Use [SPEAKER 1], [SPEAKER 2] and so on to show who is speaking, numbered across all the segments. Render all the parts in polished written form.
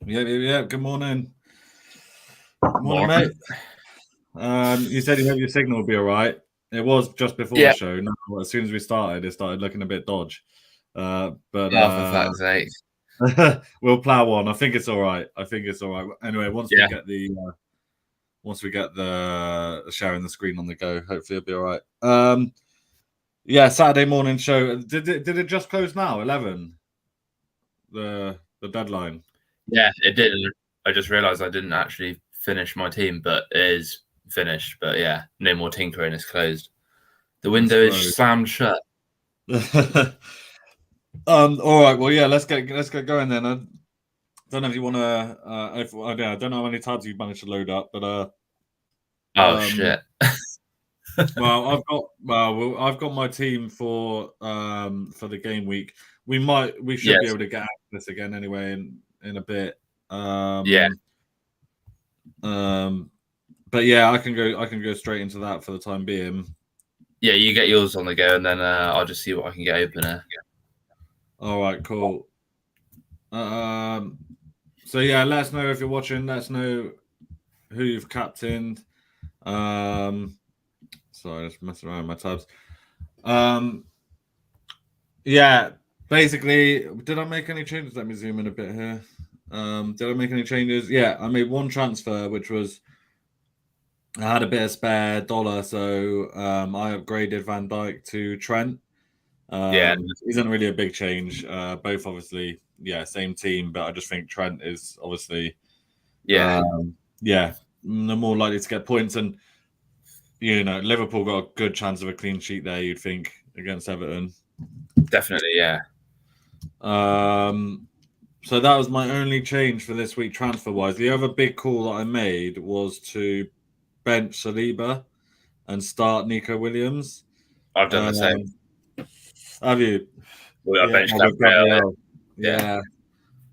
[SPEAKER 1] Yeah. Good morning. Good morning, mate. You said you hope your signal will be all right. It was just before the
[SPEAKER 2] Yeah.
[SPEAKER 1] show. No, as soon as we started, it started looking a bit dodge. But
[SPEAKER 2] Oh, for fuck's sake.
[SPEAKER 1] we'll plow on. I think it's all right. Anyway,
[SPEAKER 2] Yeah.
[SPEAKER 1] once we get the sharing the screen on the go, hopefully it'll be all right. Saturday morning show. Did it just close now? 11. The deadline.
[SPEAKER 2] Yeah, it did. I just realised I didn't actually finish my team, but it is finished. But yeah, no more tinkering. It's closed. The window is slammed shut.
[SPEAKER 1] All right. Well, yeah. Let's get going then. I don't know if you want to. I don't know how many tabs you've managed to load up, but
[SPEAKER 2] Oh shit.
[SPEAKER 1] well, I've got my team for the game week. We should be
[SPEAKER 2] Yes.
[SPEAKER 1] able to get this again anyway in a bit.
[SPEAKER 2] Yeah.
[SPEAKER 1] But yeah, I can go straight into that for the time being.
[SPEAKER 2] Yeah, you get yours on the go, and then I'll just see what I can get open here.
[SPEAKER 1] All right, cool. So yeah, let us know if you're watching. Let us know who you've captained. Sorry, just messing around with my tabs. Yeah, basically, did I make any changes? Let me zoom in a bit here. Did I make any changes? Yeah, I made one transfer, which was I had a bit of spare dollar, so I upgraded Van Dijk to Trent.
[SPEAKER 2] Yeah.
[SPEAKER 1] Isn't really a big change. Both obviously, same team, but I just think Trent is obviously,
[SPEAKER 2] Yeah.
[SPEAKER 1] they're more likely to get points, and Liverpool got a good chance of a clean sheet there. You'd think against Everton.
[SPEAKER 2] Definitely. Yeah.
[SPEAKER 1] So that was my only change for this week transfer wise. The other big call that I made was to bench Saliba and start Nico Williams.
[SPEAKER 2] I've done the same.
[SPEAKER 1] Have you?
[SPEAKER 2] Well, I
[SPEAKER 1] Yeah,
[SPEAKER 2] benched
[SPEAKER 1] with
[SPEAKER 2] Gabriel.
[SPEAKER 1] Yeah.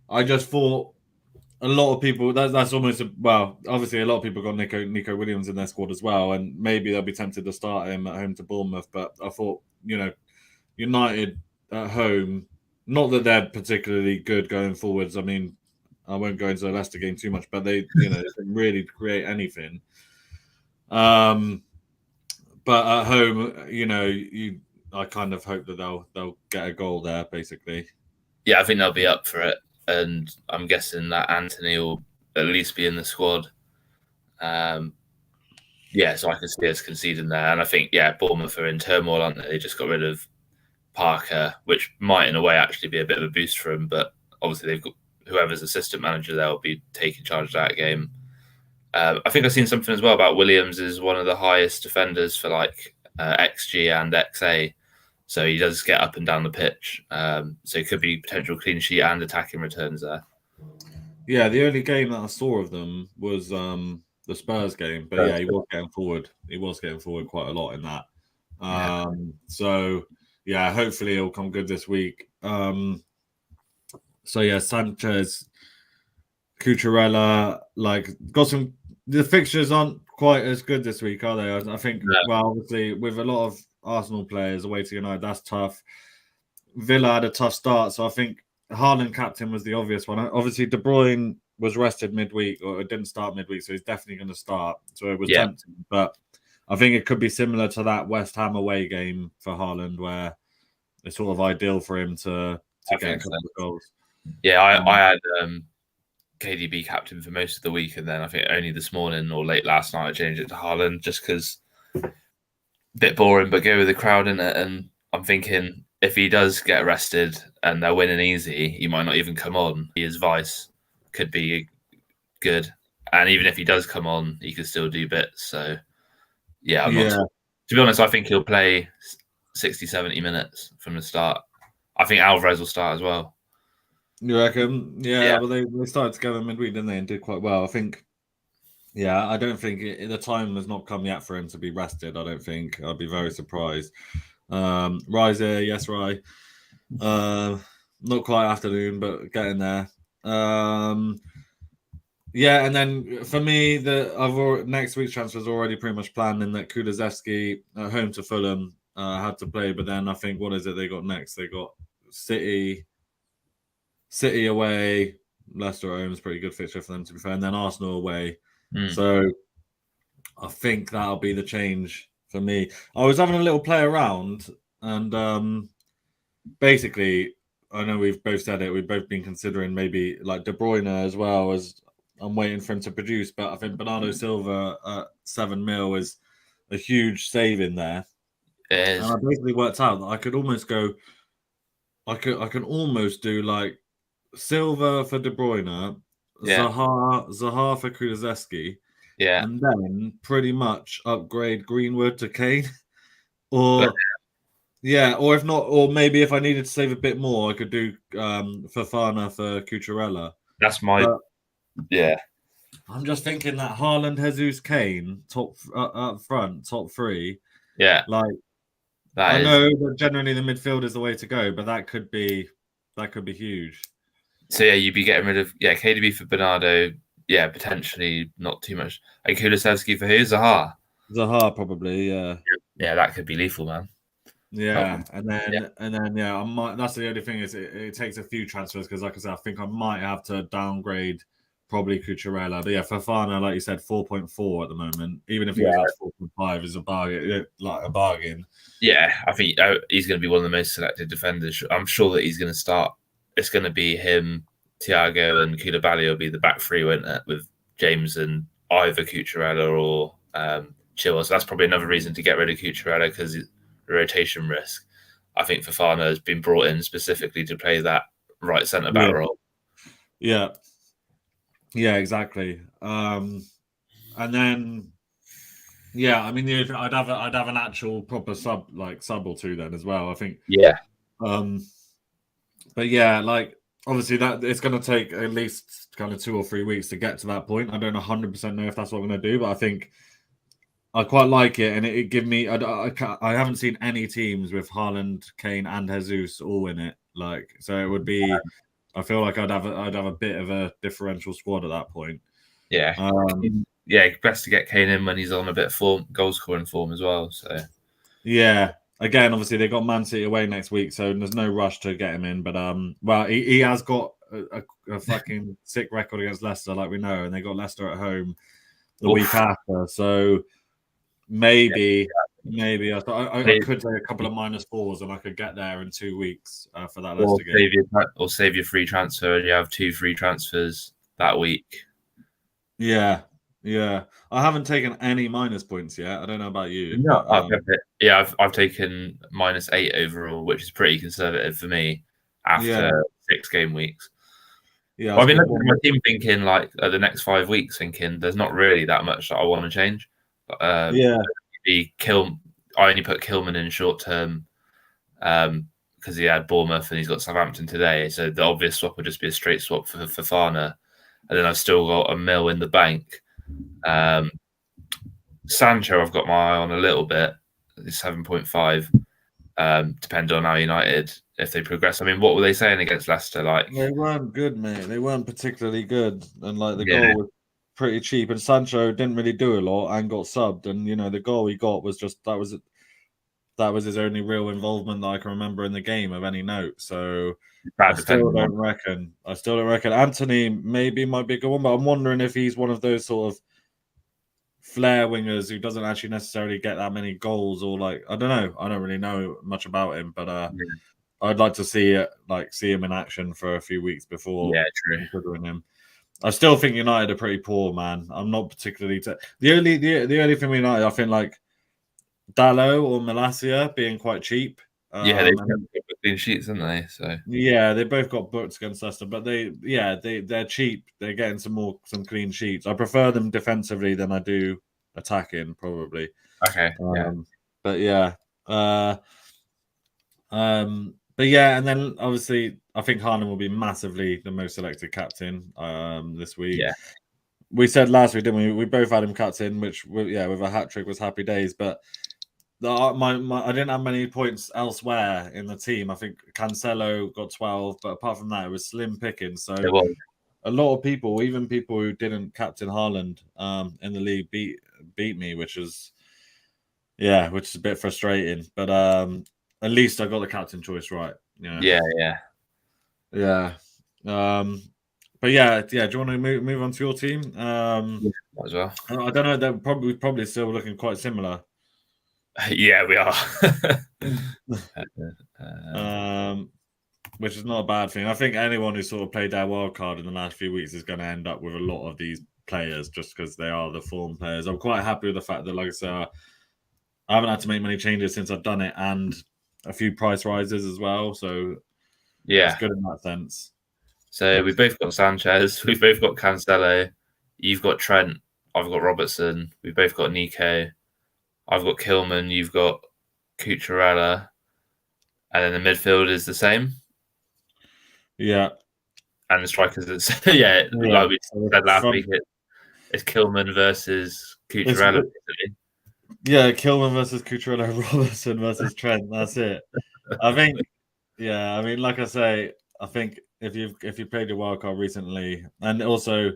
[SPEAKER 1] I just thought a lot of people that's almost obviously a lot of people got Nico Williams in their squad as well, and maybe they'll be tempted to start him at home to Bournemouth. But I thought, United at home, not that they're particularly good going forwards. I mean, I won't go into the Leicester game too much, but they didn't really create anything. But at home, I kind of hope that they'll get a goal there, basically.
[SPEAKER 2] Yeah, I think they'll be up for it, and I'm guessing that Anthony will at least be in the squad. So I can see us conceding there, and I think Bournemouth are in turmoil, aren't they? They just got rid of Parker, which might in a way actually be a bit of a boost for them, but obviously they've got whoever's assistant manager there will be taking charge of that game. I think I've seen something as well about Williams is one of the highest defenders for like XG and XA. So he does get up and down the pitch. So it could be potential clean sheet and attacking returns there.
[SPEAKER 1] Yeah, the only game that I saw of them was the Spurs game. But yeah, he was getting forward. He was getting forward quite a lot in that. So yeah, hopefully it'll come good this week. So yeah, Sanchez, Cucurella, got some. The fixtures aren't quite as good this week, are they? I think. No. Well, obviously, with a lot of Arsenal players away to United, that's tough. Villa had a tough start, so I think Haaland captain was the obvious one. Obviously, De Bruyne was rested midweek, or it didn't start midweek, so he's definitely going to start. So it was tempting, but I think it could be similar to that West Ham away game for Haaland, where it's sort of ideal for him to get a couple of goals.
[SPEAKER 2] Yeah, I had KDB captain for most of the week, and then I think only this morning or late last night I changed it to Haaland just because a bit boring, but go with the crowd in it. And I'm thinking if he does get arrested and they're winning easy, he might not even come on. His vice could be good, and even if he does come on, he could still do bits. So yeah, to be honest, I think he'll play 60, 70 minutes from the start. I think Alvarez will start as well.
[SPEAKER 1] You reckon? Yeah. Well, they started together midweek, didn't they, and did quite well. I think. Yeah, I don't think the time has not come yet for him to be rested. I don't think. I'd be very surprised. Riser, yes, Rye. Not quite afternoon, but getting there. Yeah, and then for me, next week's transfer is already pretty much planned in that Kulusevski at home to Fulham had to play, but then I think what is it they got next? They got City away, Leicester at home is a pretty good fixture for them, to be fair, and then Arsenal away.
[SPEAKER 2] Mm.
[SPEAKER 1] So I think that'll be the change for me. I was having a little play around, and basically, I know we've both said it. We've both been considering maybe like De Bruyne as well. As I'm waiting for him to produce, but I think Bernardo Silva at 7 mil is a huge saving there.
[SPEAKER 2] It is.
[SPEAKER 1] And I basically worked out that I could almost go. I can almost do like Silva for De Bruyne,
[SPEAKER 2] Yeah.
[SPEAKER 1] Zaha for Kulusevski,
[SPEAKER 2] Yeah.
[SPEAKER 1] and then pretty much upgrade Greenwood to Kane, or or if not, or maybe if I needed to save a bit more, I could do Fofana for Cucurella.
[SPEAKER 2] That's my
[SPEAKER 1] I'm just thinking that Haaland, Jesus, Kane, top up front, top three.
[SPEAKER 2] Yeah,
[SPEAKER 1] like I know that generally the midfield is the way to go, but that could be huge.
[SPEAKER 2] So yeah, you'd be getting rid of KDB for Bernardo. Yeah, potentially not too much. And Kulusevski for who? Zaha.
[SPEAKER 1] Zaha probably.
[SPEAKER 2] Yeah, that could be lethal, man.
[SPEAKER 1] Yeah, and then I might. That's the only thing is it takes a few transfers because, like I said, I think I might have to downgrade probably Cucurella. But yeah, Fofana, like you said, 4.4 at the moment. Even if he was at 4.5, is a bargain. Like a bargain.
[SPEAKER 2] Yeah, I think he's going to be one of the most selected defenders. I'm sure that he's going to start. It's going to be him, Thiago, and Koulibaly will be the back three, won't it? With James and either Cucurella or Chilwell. So that's probably another reason to get rid of Cucurella because rotation risk. I think Fofana has been brought in specifically to play that right centre back role.
[SPEAKER 1] Yeah, exactly. And then, I mean, I'd have an actual proper sub or two then as well. I think.
[SPEAKER 2] Yeah.
[SPEAKER 1] But yeah, like obviously that it's going to take at least kind of 2 or 3 weeks to get to that point. I don't 100% know if that's what I'm going to do, but I think I quite like it, and it give me. I haven't seen any teams with Haaland, Kane, and Jesus all in it. Like, so it would be. I feel like I'd have a bit of a differential squad at that point.
[SPEAKER 2] Yeah, best to get Kane in when he's on a bit of form, goal scoring form as well. So
[SPEAKER 1] yeah, again, obviously they've got Man City away next week, so there's no rush to get him in. But well, he has got a fucking sick record against Leicester, like we know, and they got Leicester at home the week after, so. Maybe I could take a couple of -4s and I could get there in 2 weeks for that Leicester game.
[SPEAKER 2] Save your free transfer and you have 2 free transfers that week.
[SPEAKER 1] Yeah. I haven't taken any minus points yet. I don't know about you.
[SPEAKER 2] No, I've taken -8 overall, which is pretty conservative for me after 6 game weeks. Yeah, well, I mean, my team thinking like the next 5 weeks, thinking there's not really that much that I want to change. I only put Kilman in short term because he had Bournemouth and he's got Southampton today. So the obvious swap would just be a straight swap for Fofana, and then I've still got a mil in the bank. Sancho, I've got my eye on a little bit. It's 7.5. Depending on how United, if they progress. I mean, what were they saying against Leicester? Like
[SPEAKER 1] they weren't good, mate. They weren't particularly good, and like the goal was pretty cheap, and Sancho didn't really do a lot and got subbed, and the goal he got was just that was his only real involvement that I can remember in the game of any note. So I still don't reckon Anthony maybe might be a good one, but I'm wondering if he's one of those sort of flair wingers who doesn't actually necessarily get that many goals, or like I don't know. I don't really know much about him, but I'd like to see him in action for a few weeks before considering him. I still think United are pretty poor, man. I'm not particularly the only thing with United, I think like Dalot or Malacia being quite cheap.
[SPEAKER 2] They've got clean sheets, haven't they? So
[SPEAKER 1] they both got booked against Leicester, but they're cheap. They're getting some clean sheets. I prefer them defensively than I do attacking, probably.
[SPEAKER 2] Okay.
[SPEAKER 1] And then obviously I think Haaland will be massively the most selected captain this week.
[SPEAKER 2] Yeah.
[SPEAKER 1] We said last week, didn't we? We both had him captain, which with a hat trick was happy days. But I didn't have many points elsewhere in the team. I think Cancelo got 12, but apart from that, it was slim pickings. So a lot of people, even people who didn't captain Haaland in the league, beat me, which is a bit frustrating. But at least I got the captain choice right.
[SPEAKER 2] Yeah.
[SPEAKER 1] But yeah. Do you want to move on to your team?
[SPEAKER 2] Might as well.
[SPEAKER 1] I don't know. They're probably still looking quite similar.
[SPEAKER 2] Yeah, we are.
[SPEAKER 1] Which is not a bad thing. I think anyone who sort of played their wild card in the last few weeks is going to end up with a lot of these players just because they are the form players. I'm quite happy with the fact that, like I said, I haven't had to make many changes since I've done it, and a few price rises as well. So
[SPEAKER 2] yeah,
[SPEAKER 1] it's good in that sense.
[SPEAKER 2] So we both got Sanchez, we've both got Cancelo, you've got Trent, I've got Robertson, we've both got Nico, I've got Kilman, you've got Cucurella, and then the midfield is the same.
[SPEAKER 1] Yeah.
[SPEAKER 2] And the strikers, like we said last week, it's Kilman versus Cucurella.
[SPEAKER 1] Yeah, Kilman versus Cucurella, Robertson versus Trent. That's it. I think, I mean, like I say, I think if you played your wildcard recently, and also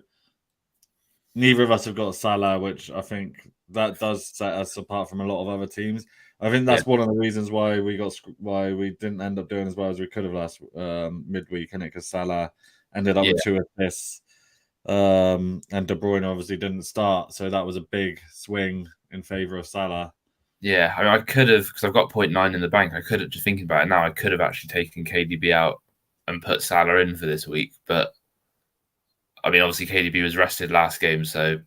[SPEAKER 1] neither of us have got Salah, which I think that does set us apart from a lot of other teams. I think that's one of the reasons why we didn't end up doing as well as we could have last midweek, and because Salah ended up with 2 assists, and De Bruyne obviously didn't start, so that was a big swing in favour of Salah.
[SPEAKER 2] Yeah, I could have, because I've got 0.9 in the bank. I could have, just thinking about it now, I could have actually taken KDB out and put Salah in for this week, but I mean, obviously KDB was rested last game, so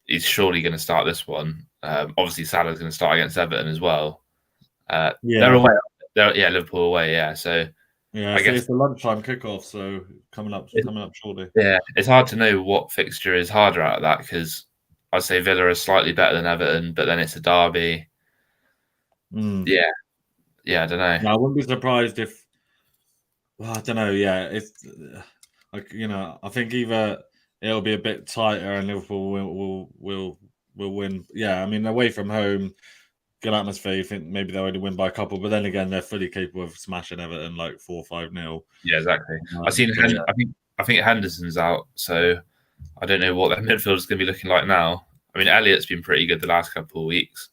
[SPEAKER 2] he's surely going to start this one. Obviously, Salah's going to start against Everton as well. They're away. Liverpool away. Yeah, so
[SPEAKER 1] I guess it's the lunchtime kickoff, so coming up shortly.
[SPEAKER 2] Yeah, it's hard to know what fixture is harder out of that because I'd say Villa is slightly better than Everton, but then it's a derby. Yeah, I don't know.
[SPEAKER 1] No, I wouldn't be surprised if. Well, I don't know. Yeah, it's like I think either it'll be a bit tighter and Liverpool will win. Yeah, I mean away from home, good atmosphere. You think maybe they'll only win by a couple, but then again, they're fully capable of smashing Everton like 4-5-0.
[SPEAKER 2] Yeah, exactly. I think Henderson's out, so I don't know what their midfield is going to be looking like now. I mean, Elliott's been pretty good the last couple of weeks,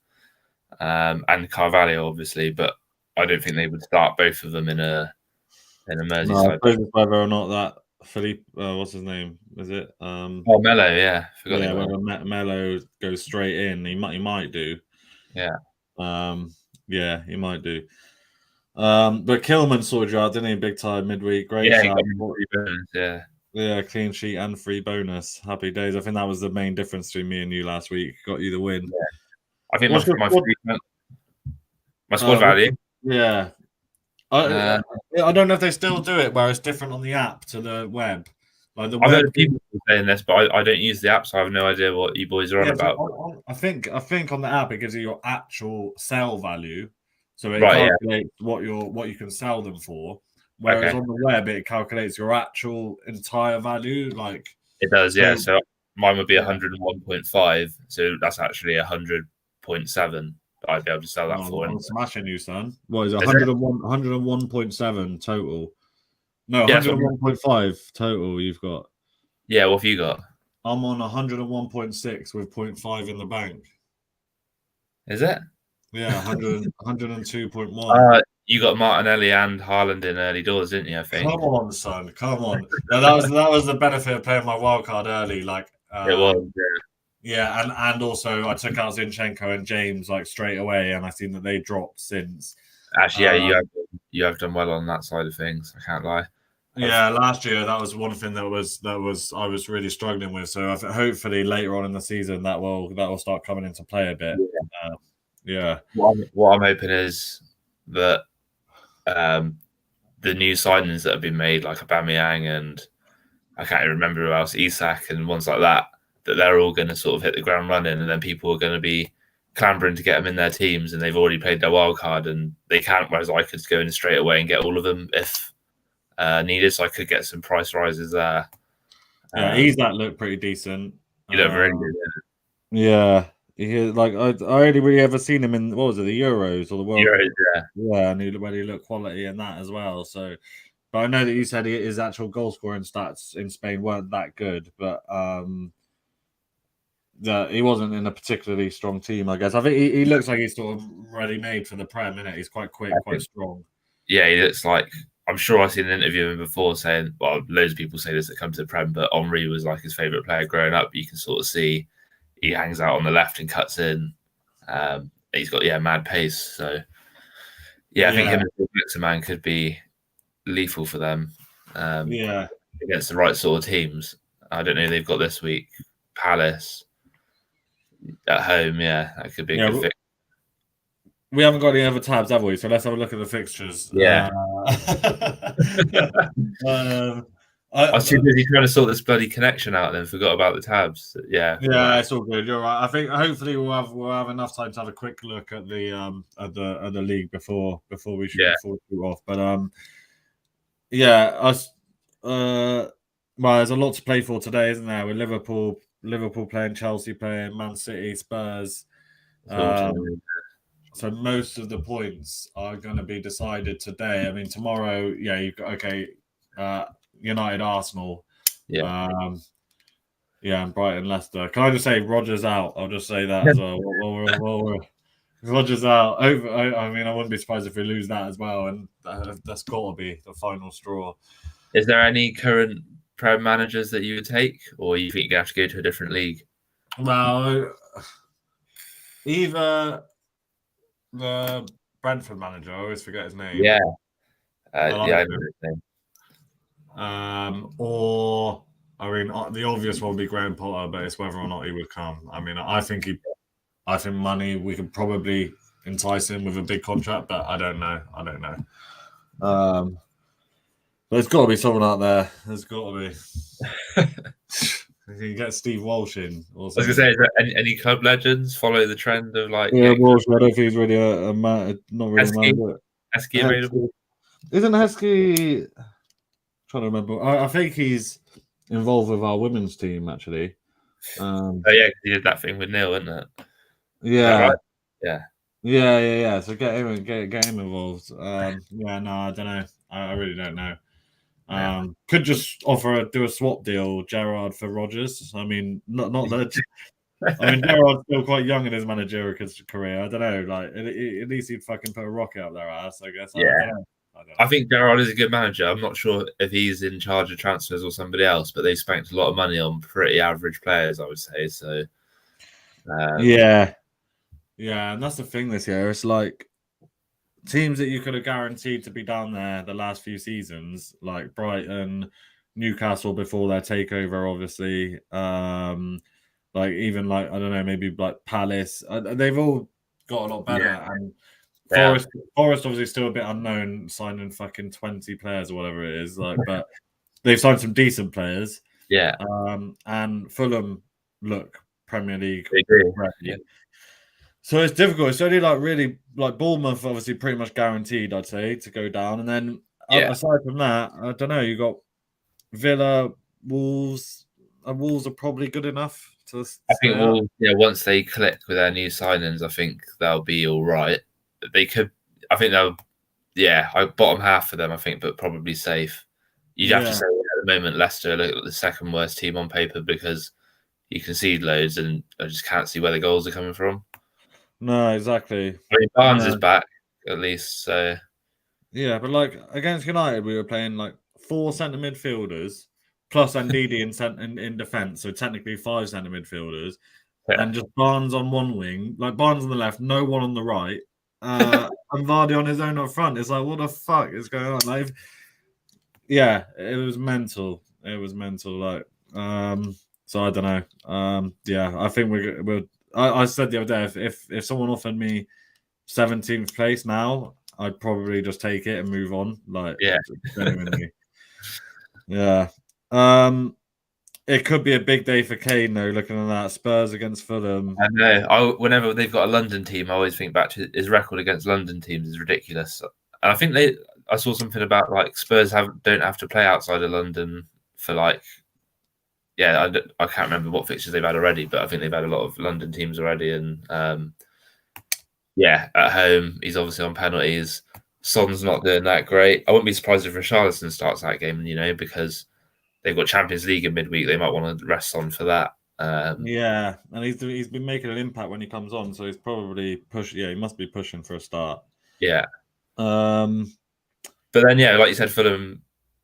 [SPEAKER 2] and Carvalho obviously, but I don't think they would start both of them in a Merseyside.
[SPEAKER 1] No, whether or not that Philippe, what's his name? Is it?
[SPEAKER 2] Melo, yeah.
[SPEAKER 1] Whether Melo goes straight in, he might do.
[SPEAKER 2] Yeah.
[SPEAKER 1] He might do. But Kilman sorted you out, didn't he? Big time midweek. Great shout. Yeah, clean sheet and free bonus. Happy days. I think that was the main difference between me and you last week. Got you the win.
[SPEAKER 2] Yeah. I think my squad value.
[SPEAKER 1] Yeah. I don't know if they still do it where it's different on the app to the web. Like the
[SPEAKER 2] I've heard people saying this, but I don't use the app, so I have no idea what you boys are on about.
[SPEAKER 1] I think on the app it gives you your actual sell value, so it calculates what you can sell them for. Whereas on the web it calculates your actual entire value. Like
[SPEAKER 2] it does, yeah. So mine would be 101.5, so that's actually 100.7. I'd be able to sell that for.
[SPEAKER 1] I'm smashing you, son. What is it? 101.7 total. No, 101.5 total you've got.
[SPEAKER 2] Yeah, what have you got?
[SPEAKER 1] I'm on 101.6 with 0.5 in the bank.
[SPEAKER 2] Is it?
[SPEAKER 1] Yeah, 102.1.
[SPEAKER 2] You got Martinelli and Haaland in early doors, didn't you? I think.
[SPEAKER 1] Come on, son. Come on. Yeah, that was the benefit of playing my wildcard early. Like
[SPEAKER 2] it was,
[SPEAKER 1] yeah, and also I took out Zinchenko and James like straight away, and I seen that they dropped since.
[SPEAKER 2] Actually, you have done well on that side of things. I can't lie.
[SPEAKER 1] Yeah, last year that was one thing that was I was really struggling with. So hopefully later on in the season that will start coming into play a bit. Yeah.
[SPEAKER 2] What I'm hoping is that the new signings that have been made, like Aubameyang and I can't even remember who else, Isak and ones like that they're all going to sort of hit the ground running, and then people are going to be clambering to get them in their teams, and they've already played their wild card and they can't. Whereas I could go in straight away and get all of them if needed, so I could get some price rises there.
[SPEAKER 1] Yeah, Isak looked pretty decent.
[SPEAKER 2] He looked really good.
[SPEAKER 1] Yeah. Like I only really ever seen him in what was it, the Euros or the World
[SPEAKER 2] Euros,
[SPEAKER 1] yeah, and he looked quality in that as well. So, but I know that you said his actual goal scoring stats in Spain weren't that good, but that he wasn't in a particularly strong team. I guess I think he looks like he's sort of ready made for the Prem, innit? He's quite quick, quite strong.
[SPEAKER 2] Yeah, he looks like I'm sure I've seen an interview of him before saying, well, loads of people say this that come to the Prem, but Henry was like his favourite player growing up. You can sort of see he hangs out on the left and cuts in. He's got mad pace. So I think him and Mixer could be lethal for them. Against the right sort of teams. I don't know. They've got this week Palace at home. Yeah, that could be a good fix.
[SPEAKER 1] We haven't got any other tabs, have we? So let's have a look at the fixtures.
[SPEAKER 2] Yeah. I was too busy trying to sort this bloody connection out and then forgot about the tabs. Yeah.
[SPEAKER 1] Yeah, it's all good. You're right. I think hopefully we'll have enough time to have a quick look at the league before we shoot off. But well, there's a lot to play for today, isn't there? With Liverpool playing, Chelsea playing, Man City, Spurs. So most of the points are going to be decided today. I mean, tomorrow, you've got United, Arsenal, and Brighton, Leicester. Can I just say Rodgers out? I'll just say that as well. Rodgers out. I mean, I wouldn't be surprised if we lose that as well, and that's got to be the final straw.
[SPEAKER 2] Is there any current Prem managers that you would take, or you think you have to go to a different league?
[SPEAKER 1] Well, either the Brentford manager, I always forget his name.
[SPEAKER 2] Yeah. I know his name.
[SPEAKER 1] Or I mean, the obvious one would be Graham Potter, but it's whether or not he would come. I mean, I think money, we could probably entice him with a big contract, but I don't know. But there's got to be someone out there. There's got to be. You can get Steve Walsh in.
[SPEAKER 2] I was going to say, is there any club legends follow the trend of like?
[SPEAKER 1] Yeah, Walsh. I don't think he's really a man. Not really.
[SPEAKER 2] Heskey available?
[SPEAKER 1] Isn't Heskey? I'm trying to remember. I think he's involved with our women's team actually.
[SPEAKER 2] He did that thing with Neil, isn't it?
[SPEAKER 1] Yeah.
[SPEAKER 2] Right? Yeah.
[SPEAKER 1] Yeah. So get him involved. No, I don't know. I really don't know. Could just do a swap deal, Gerrard for Rodgers. I mean, not that. I mean, Gerrard's still quite young in his managerial career. I don't know. Like, at least he'd fucking put a rocket up their ass, I guess.
[SPEAKER 2] Yeah. I think Gerrard is a good manager. I'm not sure if he's in charge of transfers or somebody else, but they spent a lot of money on pretty average players, I would say. So,
[SPEAKER 1] yeah, and that's the thing this year. It's like teams that you could have guaranteed to be down there the last few seasons, like Brighton, Newcastle before their takeover, obviously. Like even like I don't know, maybe like Palace. They've all got a lot better. Yeah. And Forest obviously still a bit unknown, signing fucking 20 players or whatever it is. Like, but they've signed some decent players.
[SPEAKER 2] Yeah.
[SPEAKER 1] And Fulham look Premier League.
[SPEAKER 2] They do. Yeah.
[SPEAKER 1] So it's difficult. It's only like really like Bournemouth, obviously pretty much guaranteed, I'd say, to go down. And then aside from that, I don't know. You got Villa, Wolves. Wolves are probably good enough to.
[SPEAKER 2] I think Wolves, once they click with their new signings, I think they'll be all right. They could. I think they'll. Yeah, I bottom half for them, I think, but probably safe. You'd have to say at the moment Leicester are the second worst team on paper because you concede loads, and I just can't see where the goals are coming from.
[SPEAKER 1] No, exactly.
[SPEAKER 2] I mean, Barnes is back at least, so
[SPEAKER 1] yeah. But like against United, we were playing like 4 centre midfielders plus Ndidi in defence, so technically 5 centre midfielders, and just Barnes on one wing, like Barnes on the left, no one on the right, and Vardy on his own up front. It's like, what the fuck is going on? Like, it was mental. It was mental. Like, so I don't know. I think we're. I said the other day, if someone offered me 17th place now, I'd probably just take it and move on. Like, genuinely. Yeah. It could be a big day for Kane though. Looking at that, Spurs against Fulham.
[SPEAKER 2] I know. Whenever they've got a London team, I always think back to his record against London teams is ridiculous. And I think I saw something about like Spurs don't have to play outside of London for like. Yeah, I can't remember what fixtures they've had already, but I think they've had a lot of London teams already. And at home, he's obviously on penalties. Son's not doing that great. I wouldn't be surprised if Richarlison starts that game, because they've got Champions League in midweek. They might want to rest on for that.
[SPEAKER 1] And he's been making an impact when he comes on, so he's probably he must be pushing for a start.
[SPEAKER 2] Yeah. But then, yeah, like you said, Fulham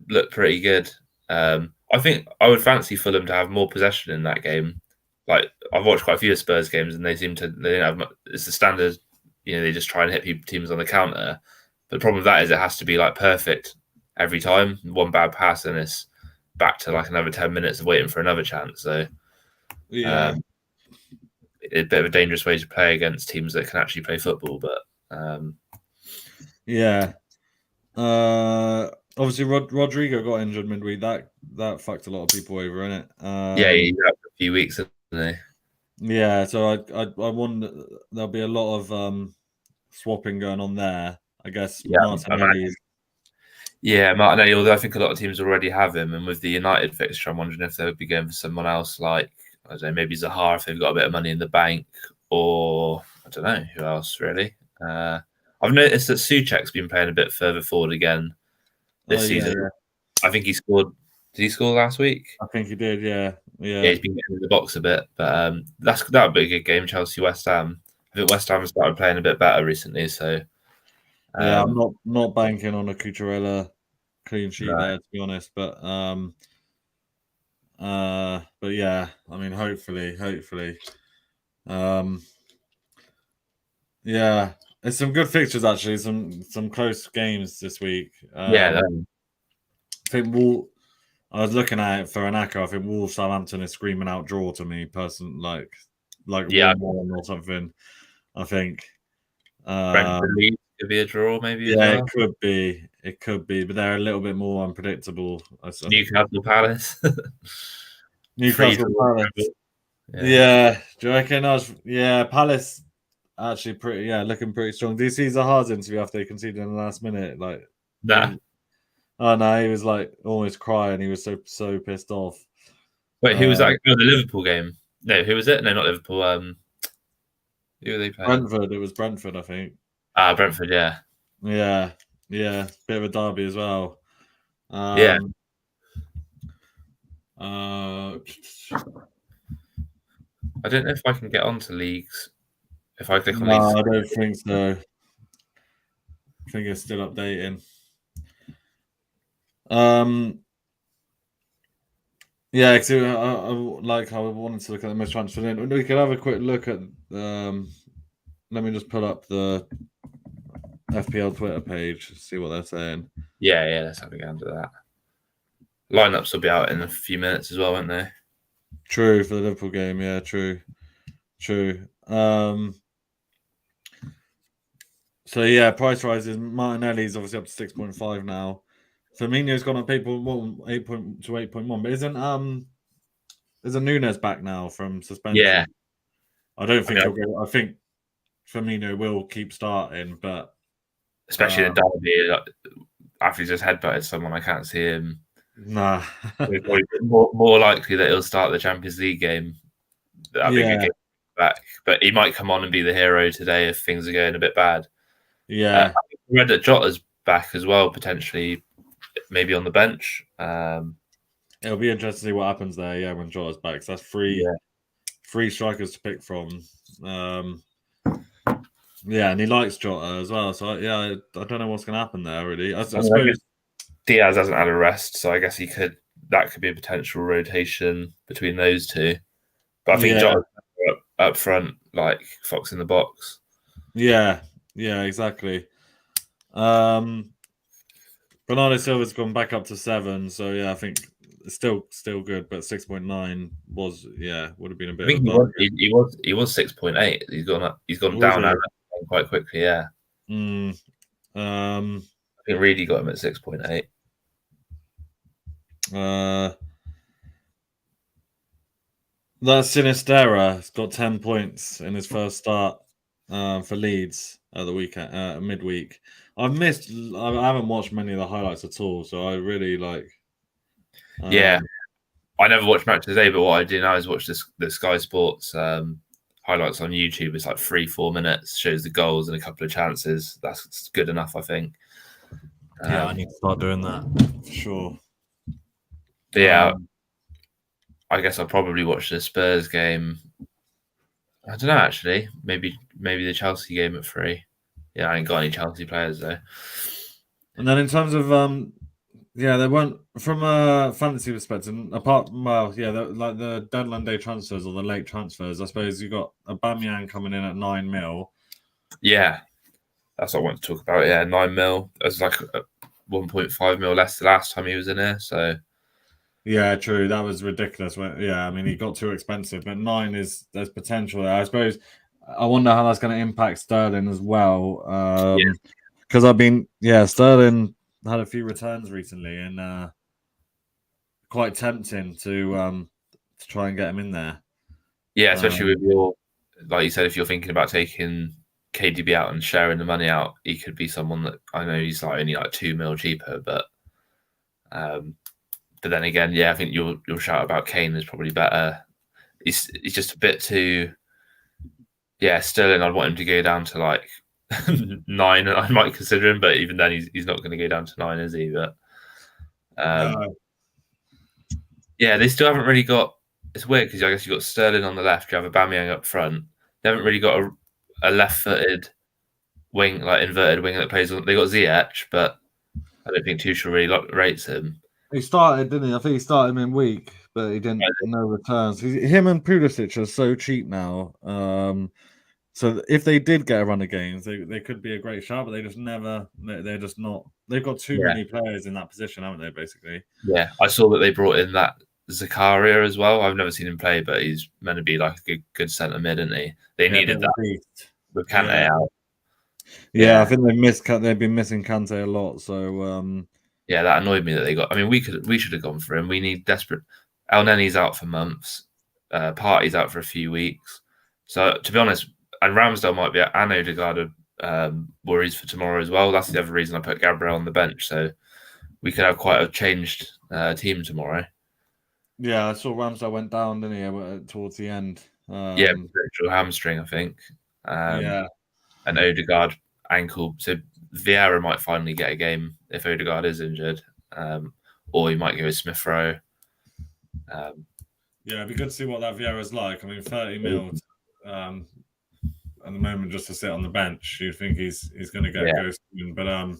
[SPEAKER 2] looked pretty good. I think I would fancy Fulham to have more possession in that game. Like I've watched quite a few of Spurs games, and they don't have much, it's the standard. They just try and hit teams on the counter. But the problem with that is it has to be like perfect every time. One bad pass, and it's back to like another 10 minutes of waiting for another chance. So
[SPEAKER 1] Yeah,
[SPEAKER 2] it's a bit of a dangerous way to play against teams that can actually play football. But
[SPEAKER 1] yeah. Obviously, Rodrigo got injured midweek. That fucked a lot of people over, innit?
[SPEAKER 2] yeah, he's out for a few weeks, isn't he?
[SPEAKER 1] Yeah, so I wonder there'll be a lot of swapping going on there. I guess
[SPEAKER 2] Yeah,
[SPEAKER 1] Martinelli.
[SPEAKER 2] Yeah, Martinelli, although I think a lot of teams already have him, and with the United fixture, I'm wondering if they would be going for someone else like, I don't know, maybe Zaha if they've got a bit of money in the bank, or I don't know, who else really. I've noticed that Souček's been playing a bit further forward again this season.
[SPEAKER 1] Yeah.
[SPEAKER 2] I think he scored. Did he score last week?
[SPEAKER 1] I think he did, yeah.
[SPEAKER 2] Yeah, he's been getting in the box a bit, but that would be a good game, Chelsea West Ham. I think West Ham has started playing a bit better recently, so
[SPEAKER 1] yeah, I'm not banking on a Cucurella clean sheet there, to be honest. But yeah, I mean, hopefully. Yeah, it's some good fixtures actually. Some close games this week.
[SPEAKER 2] yeah,
[SPEAKER 1] I think I was looking at it for an echo. I think Wolves Southampton is screaming out draw to me, like
[SPEAKER 2] yeah,
[SPEAKER 1] 1-1 or something. I think.
[SPEAKER 2] Brentford Leeds could be a draw, maybe.
[SPEAKER 1] Yeah,
[SPEAKER 2] as well.
[SPEAKER 1] it could be, but they're a little bit more unpredictable.
[SPEAKER 2] Newcastle Palace.
[SPEAKER 1] Newcastle Palace. Yeah, do you reckon? Palace actually looking pretty strong. Do you see Zaha's interview after they conceded in the last minute? Like,
[SPEAKER 2] nah.
[SPEAKER 1] Oh no, he was like almost crying. He was so pissed off.
[SPEAKER 2] Wait, who was that? Oh, the Liverpool game. No, who was it? No, not Liverpool. Who were they playing?
[SPEAKER 1] Brentford. It was Brentford, I think.
[SPEAKER 2] Brentford. Yeah.
[SPEAKER 1] Yeah. Bit of a derby as well.
[SPEAKER 2] Yeah.
[SPEAKER 1] I
[SPEAKER 2] don't know if I can get onto leagues. If I click on
[SPEAKER 1] no,
[SPEAKER 2] leagues.
[SPEAKER 1] I don't think so. I think it's still updating. Yeah, because I wanted to look at the most transferred in. We could have a quick look at. Let me just pull up the FPL Twitter page, see what they're saying.
[SPEAKER 2] Yeah, let's have a go into that. Lineups will be out in a few minutes as well, won't they?
[SPEAKER 1] True for the Liverpool game. Yeah, true. So yeah, price rises. Martinelli's obviously up to 6.5 now. Firmino's gone up 8.1 to 8.1. But isn't Nunes back now from suspension?
[SPEAKER 2] Yeah.
[SPEAKER 1] I don't think he'll go. I think Firmino will keep starting, but
[SPEAKER 2] especially in derby, after he just headbutted someone, I can't see him.
[SPEAKER 1] Nah.
[SPEAKER 2] more likely that he'll start the Champions League game. That'd be a good game back. But he might come on and be the hero today if things are going a bit bad.
[SPEAKER 1] Yeah.
[SPEAKER 2] I read that Jota's back as well, potentially, maybe on the bench.
[SPEAKER 1] It'll be interesting to see what happens there, yeah, when Jota's back. So that's three strikers to pick from. Yeah, and he likes Jota as well. So I don't know what's going to happen there. Really, I suppose
[SPEAKER 2] Diaz hasn't had a rest, so I guess that could be a potential rotation between those two. But I think Jota's up front, like Fox in the box.
[SPEAKER 1] Yeah, exactly. Bernardo Silva's gone back up to 7, so yeah, I think it's still good, but 6.9 would have been a bit.
[SPEAKER 2] I think he was 6.8. He's gone down quite quickly. Yeah. I think Reedy got him at 6.8.
[SPEAKER 1] That Sinistera has got 10 points in his first start for Leeds at the weekend, midweek. I haven't watched many of the highlights at all, so I really like.
[SPEAKER 2] Yeah, I never watched Match Today, but what I do now is watch the Sky Sports highlights on YouTube. It's like 3-4 minutes, shows the goals and a couple of chances. That's good enough, I think.
[SPEAKER 1] Yeah, I need to start doing that for sure.
[SPEAKER 2] Yeah, I guess I'll probably watch the Spurs game. I don't know, actually. Maybe the Chelsea game at 3. Yeah, I ain't got any Chelsea players though.
[SPEAKER 1] And then in terms of they weren't from a fantasy perspective. Apart, like the deadline day transfers or the late transfers. I suppose you got Aubameyang coming in at 9 mil.
[SPEAKER 2] Yeah, that's what I want to talk about. Yeah, 9 mil. That's like 1.5 mil less the last time he was in here. So
[SPEAKER 1] yeah, true. That was ridiculous. I mean, he got too expensive, but 9 there's potential there. I suppose. I wonder how that's going to impact Sterling as well. Because Sterling had a few returns recently, and quite tempting to try and get him in there.
[SPEAKER 2] Yeah, especially with like you said, if you're thinking about taking KDB out and sharing the money out, he could be someone that I know he's like only like 2 mil cheaper, but then again, I think your shout about Kane is probably better. He's just a bit too. Yeah, Sterling, I'd want him to go down to like 9, and I might consider him, but even then, he's not going to go down to 9, is he? But yeah, they still haven't really got. It's weird because I guess you've got Sterling on the left, you have Aubameyang up front. They haven't really got a left-footed wing, like inverted wing that plays. They got Ziyech, but I don't think Tuchel really rates him.
[SPEAKER 1] He started, didn't he? I think he started him in week, but he didn't. No returns. Him and Pulisic are so cheap now. So if they did get a run of games, they could be a great shot, but they just never. They're just not. They've got too many players in that position, haven't they? Basically.
[SPEAKER 2] Yeah, I saw that they brought in that Zakaria as well. I've never seen him play, but he's meant to be like a good centre mid, isn't he? They needed that with Kante out.
[SPEAKER 1] Yeah, I think they've been missing Kante a lot. So
[SPEAKER 2] yeah, that annoyed me that they got. I mean, we should have gone for him. We need desperate. El Nenny's out for months. Partey's out for a few weeks. So to be honest, and Ramsdale might be out, and Odegaard worries for tomorrow as well. That's the other reason I put Gabriel on the bench. So we could have quite a changed team tomorrow.
[SPEAKER 1] Yeah, I saw Ramsdale went down, didn't he, towards the end?
[SPEAKER 2] Virtual hamstring, I think. And Odegaard ankle. So Vieira might finally get a game if Odegaard is injured, or he might go with Smith Rowe.
[SPEAKER 1] It'd be good to see what that Vieira's like. I mean, 30 mil at the moment just to sit on the bench. You'd think he's going to get a go soon, but I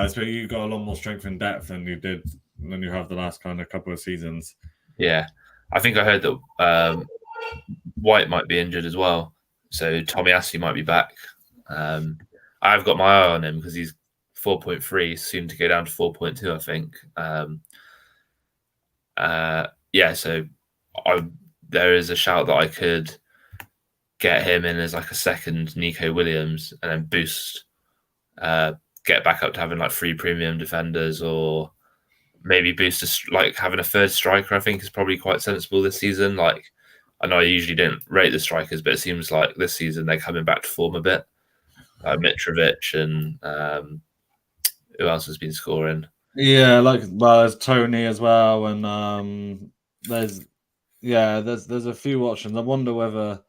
[SPEAKER 1] suppose you've got a lot more strength and depth than you have the last kind of couple of seasons.
[SPEAKER 2] Yeah, I think I heard that White might be injured as well, so Tomiyasu might be back. I've got my eye on him because he's 4.3, soon to go down to 4.2, I think. So there is a shout that I could get him in as like a second Nico Williams and then boost, get back up to having like 3 premium defenders, or maybe boost like having a third striker. I think is probably quite sensible this season. Like, I know I usually don't rate the strikers, but it seems like this season they're coming back to form a bit. Mitrovic and who else has been scoring?
[SPEAKER 1] Yeah, there's Tony as well, and there's a few options. I wonder whether,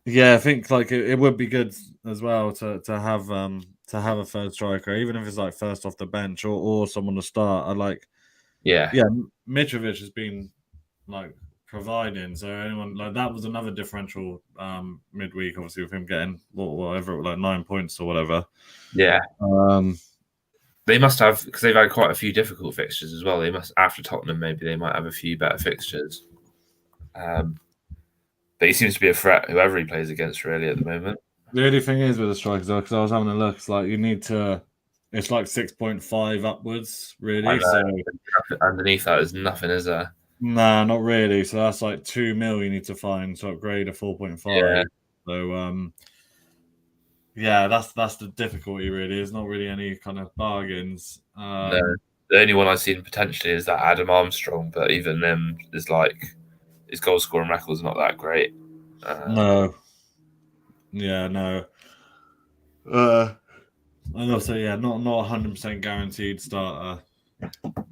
[SPEAKER 1] I think like it would be good as well to have a third striker, even if it's like first off the bench or someone to start. Mitrovic has been like providing, so anyone like that was another differential midweek, obviously with him getting whatever, like 9 points or whatever.
[SPEAKER 2] They must have, because they've had quite a few difficult fixtures as well. They must, after Tottenham, maybe they might have a few better fixtures. But he seems to be a threat whoever he plays against really at the moment.
[SPEAKER 1] The only thing is with the strikers, though, because I was having a look, it's like you need to. It's like 6.5 upwards, really. So
[SPEAKER 2] underneath that is nothing, is there?
[SPEAKER 1] Nah, not really. So that's like 2 mil you need to find to upgrade a 4.5. So that's the difficulty really. There's not really any kind of bargains.
[SPEAKER 2] No. The only one I've seen potentially is that Adam Armstrong, but even them is like his goal scoring record's not that great.
[SPEAKER 1] No. Yeah, no. And also, not 100% guaranteed starter.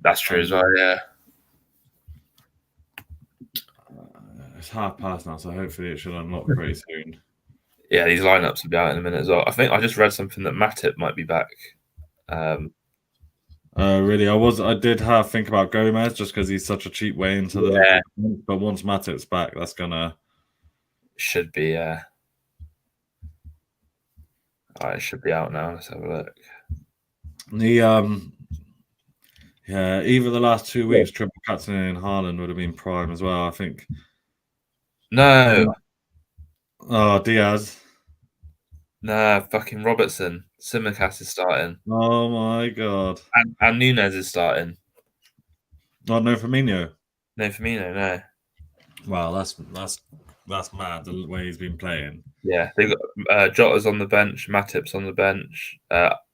[SPEAKER 2] That's true as well, yeah.
[SPEAKER 1] It's 1:30 now, so hopefully it should unlock pretty soon.
[SPEAKER 2] Yeah, these lineups will be out in a minute as well. I think I just read something that Matip might be back.
[SPEAKER 1] Really, I did think about Gomez just because he's such a cheap way into the league. But once Matip's back, that's gonna
[SPEAKER 2] should be it should be out now. Let's have a look.
[SPEAKER 1] Yeah, either the last 2 weeks, triple captain and Haaland would have been prime as well. I think.
[SPEAKER 2] No,
[SPEAKER 1] Oh, Diaz.
[SPEAKER 2] nah, fucking Robertson. Simicast is starting,
[SPEAKER 1] Oh my god.
[SPEAKER 2] and Nunes is starting.
[SPEAKER 1] Oh no, Firmino.
[SPEAKER 2] No, Firmino, no.
[SPEAKER 1] Wow, that's mad the way he's been playing.
[SPEAKER 2] Yeah, they got Jota's on the bench, Matip's on the bench,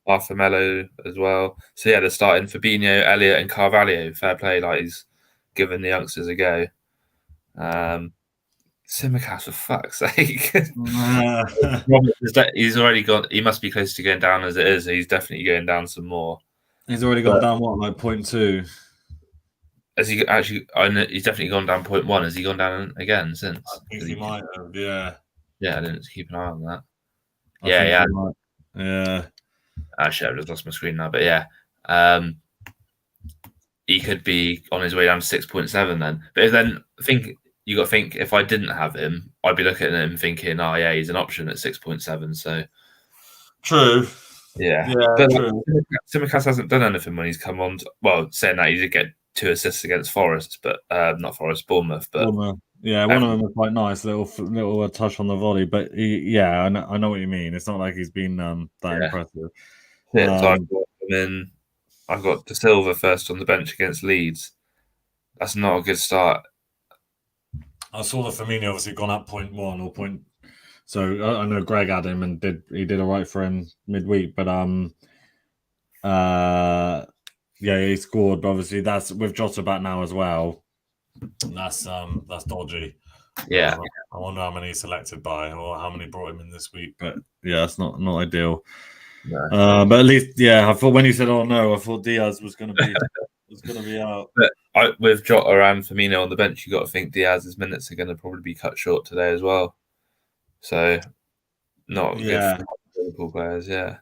[SPEAKER 2] Arthur Melo as well. So yeah, they're starting Fabinho, Elliott, and Carvalho. Fair play, like he's giving the youngsters a go. Simicast, for fuck's sake. He's already gone. He must be close to going down as it is. So he's definitely going down some more.
[SPEAKER 1] He's already gone down what, like 0.2?
[SPEAKER 2] Has he actually? I know he's definitely gone down 0.1. Has he gone down again since?
[SPEAKER 1] I think he might have. Yeah.
[SPEAKER 2] Yeah, I didn't keep an eye on that.
[SPEAKER 1] Yeah.
[SPEAKER 2] Actually, I've just lost my screen now. But yeah, he could be on his way down to 6.7 then. But then you got to think if I didn't have him, I'd be looking at him thinking, oh yeah, he's an option at 6.7. So
[SPEAKER 1] true.
[SPEAKER 2] Yeah, but Simicast hasn't done anything when he's come on. Well, saying that he did get 2 assists against Forest, but not Forest, Bournemouth. But
[SPEAKER 1] yeah, one of them was quite nice, little touch on the volley. But I know what you mean. It's not like he's been that impressive.
[SPEAKER 2] Yeah, so I've got De Silva first on the bench against Leeds. That's not a good start.
[SPEAKER 1] I saw the Firmino obviously gone up 0.1 or point. So I know Greg had him and he did all right for him midweek, but he scored. But obviously, that's with Jota back now as well. That's dodgy.
[SPEAKER 2] Yeah,
[SPEAKER 1] I wonder how many he's selected by or how many brought him in this week. But yeah, it's not ideal.
[SPEAKER 2] No.
[SPEAKER 1] But at least, I thought when you said, "Oh no," I thought Diaz was going to be out.
[SPEAKER 2] But with Jota and Firmino on the bench, you got to think Diaz's minutes are going to probably be cut short today as well. So, not good for Liverpool players. Yeah.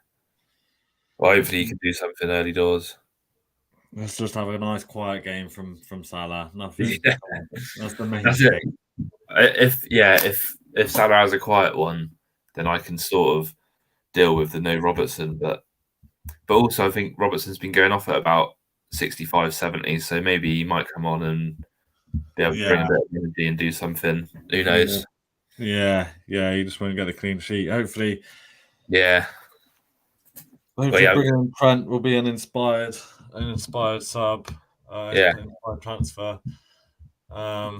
[SPEAKER 2] Well, hopefully you can do something early doors.
[SPEAKER 1] Let's just have a nice quiet game from Salah. Nothing.
[SPEAKER 2] Yeah.
[SPEAKER 1] That's the main thing.
[SPEAKER 2] If Salah has a quiet one, then I can sort of deal with the no Robertson. But also I think Robertson's been going off at about 65, 70, so maybe he might come on and be able to bring a bit of energy and do something. Who knows?
[SPEAKER 1] Yeah, he just won't get a clean sheet. Hopefully.
[SPEAKER 2] Yeah.
[SPEAKER 1] Hopefully bringing Trent will be an inspired sub. Inspired transfer. I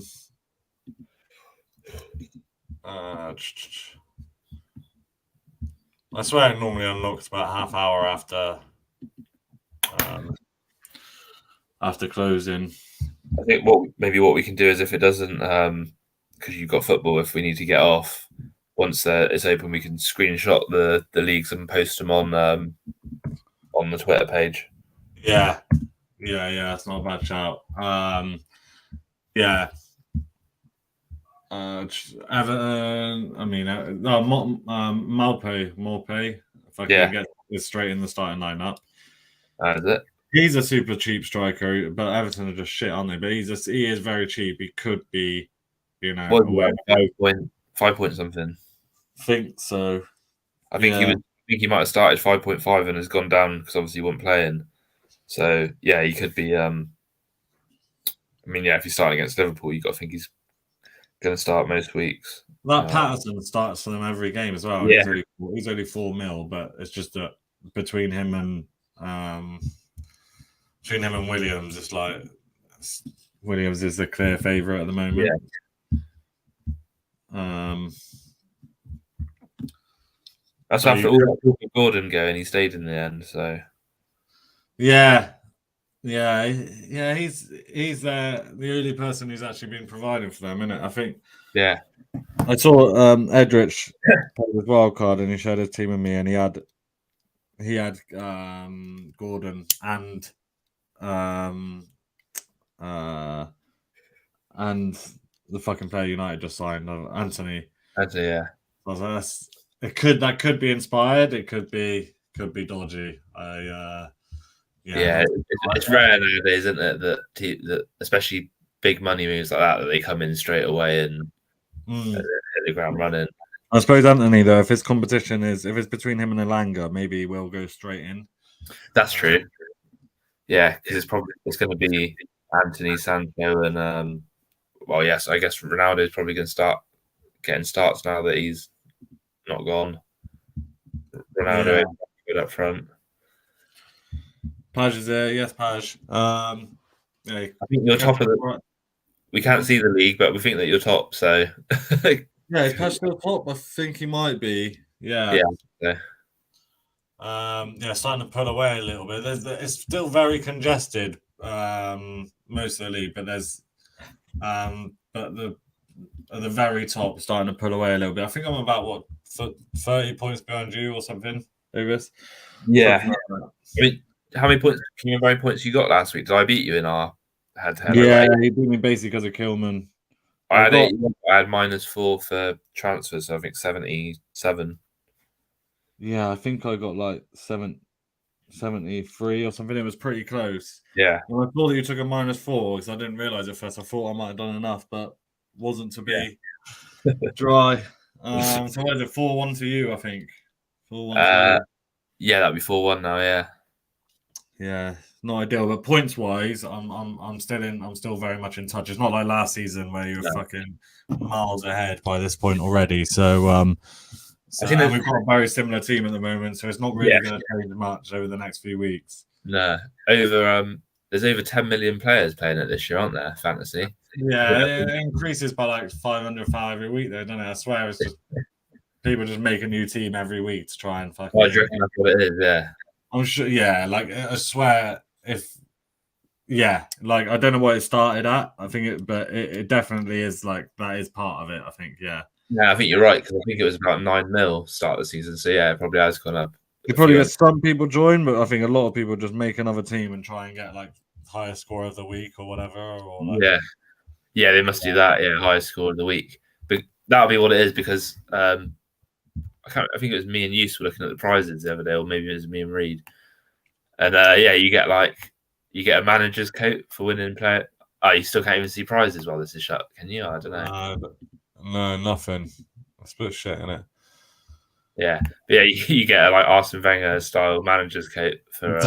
[SPEAKER 1] swear it normally unlocks about half hour after closing.
[SPEAKER 2] I think what we can do is if it doesn't, because you've got football, if we need to get off, once it's open, we can screenshot the leagues and post them on the Twitter page.
[SPEAKER 1] Yeah, it's not a bad shout. Everton. I mean, Malpe. If I can get this straight in the starting lineup,
[SPEAKER 2] is it?
[SPEAKER 1] He's a super cheap striker, but Everton are just shit, aren't they? But he is very cheap. He could be,
[SPEAKER 2] 5 point something.
[SPEAKER 1] Think so.
[SPEAKER 2] I think he might have started 5.5 and has gone down because obviously he wasn't playing. So yeah, he could be. If he's starting against Liverpool, you got to think he's going to start most weeks.
[SPEAKER 1] That Patterson starts for them every game as well.
[SPEAKER 2] Yeah.
[SPEAKER 1] He's only 4 mil, but it's just that between him and Williams, it's like Williams is the clear favourite at the moment.
[SPEAKER 2] Yeah. That's after all that Gordon going, he stayed in the end. So
[SPEAKER 1] yeah, he's the only person who's actually been providing for them, isn't it? I think.
[SPEAKER 2] Yeah,
[SPEAKER 1] I saw Edrich play with wild-card, and he shared his team with me, and he had Gordon and the fucking player United just signed, Anthony.
[SPEAKER 2] Yeah.
[SPEAKER 1] I was like, that could be inspired. It could be dodgy.
[SPEAKER 2] It's rare nowadays, isn't it, that especially big money moves like that they come in straight away and hit the ground running.
[SPEAKER 1] I suppose Anthony, though, if his competition if it's between him and Elanga, maybe he will go straight in.
[SPEAKER 2] That's true. Yeah, because it's going to be Anthony, Sancho, and well, yes, I guess Ronaldo is probably going to start getting starts now that he's not gone. Ronaldo is good up front.
[SPEAKER 1] Paj is there, yes, Paj. Yeah,
[SPEAKER 2] I think you're top of the. We can't see the league, but we think that you're top. So
[SPEAKER 1] yeah, is Paj still top? I think he might be. Yeah.
[SPEAKER 2] Yeah.
[SPEAKER 1] Starting to pull away a little bit. It's still very congested, most of the league, but at the very top, starting to pull away a little bit. I think I'm about 30 points behind you or something, Davis.
[SPEAKER 2] Yeah. I mean, how many points? Can you remember how many points you got last week? Did I beat you in our head-to-head?
[SPEAKER 1] Yeah, he beat me basically because of Kilman.
[SPEAKER 2] I had -4 for transfers, so I think 77.
[SPEAKER 1] Yeah, I think I got like 73 or something. It was pretty close.
[SPEAKER 2] Yeah.
[SPEAKER 1] Well, I thought that you took a -4 because I didn't realize at first. I thought I might have done enough, but wasn't to be dry. So what is it? 4-1 to you, I think. 4-1 to you.
[SPEAKER 2] Yeah, that'd be 4-1 now. Yeah.
[SPEAKER 1] Yeah, not ideal, but points wise, I'm still very much in touch. It's not like last season where you were fucking miles ahead by this point already. So I think we've got a very similar team at the moment, so it's not really going to change much over the next few weeks.
[SPEAKER 2] No, there's over 10 million players playing it this year, aren't there? Fantasy.
[SPEAKER 1] Yeah, it increases by like 500 every week, though, doesn't it? I swear it's just people just make a new team every week to try and fucking.
[SPEAKER 2] I reckon that's what it is. Yeah.
[SPEAKER 1] I'm sure. Yeah, like I swear, like I don't know what it started at. I think but it definitely is like that is part of it. I think. Yeah.
[SPEAKER 2] Yeah, I think you're right because I think it was about 9 mil start of the season. So yeah, it probably has gone up.
[SPEAKER 1] You probably get some people join, but I think a lot of people just make another team and try and get like highest score of the week or whatever. Or like,
[SPEAKER 2] yeah, they must do that. Yeah, highest score of the week. But that'll be what it is because I think it was me and you were looking at the prizes the other day, or maybe it was me and Reed. And you get a manager's coat for winning player. Oh, you still can't even see prizes while this is shut, can you? I don't know.
[SPEAKER 1] No, nothing. That's a bit shit, isn't it?
[SPEAKER 2] Yeah, but yeah, you get a like Arsene Wenger style manager's coat for.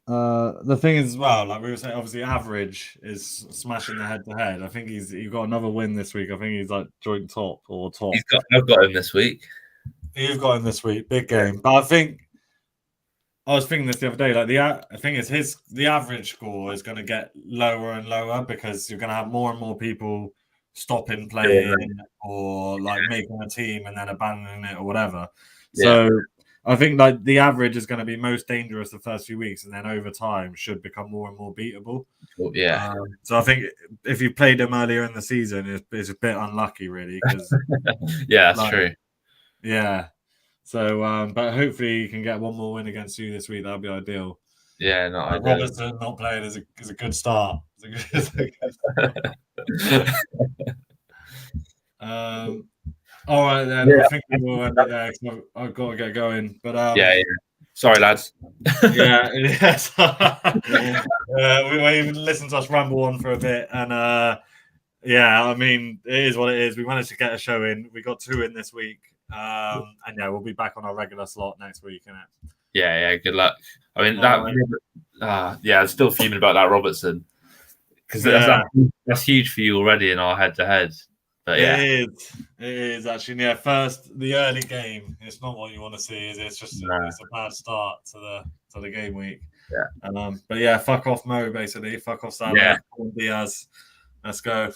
[SPEAKER 1] The thing is, as well, like we were saying, obviously average is smashing the head-to-head. I think he got another win this week. I think he's like joint top or top.
[SPEAKER 2] I've got him this week.
[SPEAKER 1] You've got him this week, big game. But I think I was thinking this the other day. Like the thing is, the average score is going to get lower and lower because you're going to have more and more people stopping playing or like making a team and then abandoning it or whatever. Yeah. So I think like the average is going to be most dangerous the first few weeks, and then over time should become more and more beatable.
[SPEAKER 2] Yeah.
[SPEAKER 1] So I think if you played them earlier in the season, it's a bit unlucky, really.
[SPEAKER 2] Yeah, that's true.
[SPEAKER 1] Yeah. So, but hopefully you can get one more win against you this week. That'd be ideal.
[SPEAKER 2] Yeah,
[SPEAKER 1] Robertson not playing is a good start. All right then. Yeah. I think we will end it there because I've got to get going. But
[SPEAKER 2] yeah. Sorry, lads.
[SPEAKER 1] Yes. We even listened to us ramble on for a bit, and I mean, it is what it is. We managed to get a show in. We got 2 in this week. And we'll be back on our regular slot next week, innit?
[SPEAKER 2] Yeah, good luck. I mean, I'm still fuming about that Robertson because that's huge for you already in our head-to-head. But yeah,
[SPEAKER 1] it is actually. Yeah, first the early game. It's not what you want to see, is it? It's just it's a bad start to the game week.
[SPEAKER 2] Yeah.
[SPEAKER 1] But yeah, fuck off Mo, basically. Fuck off Salah. Diaz. Let's go.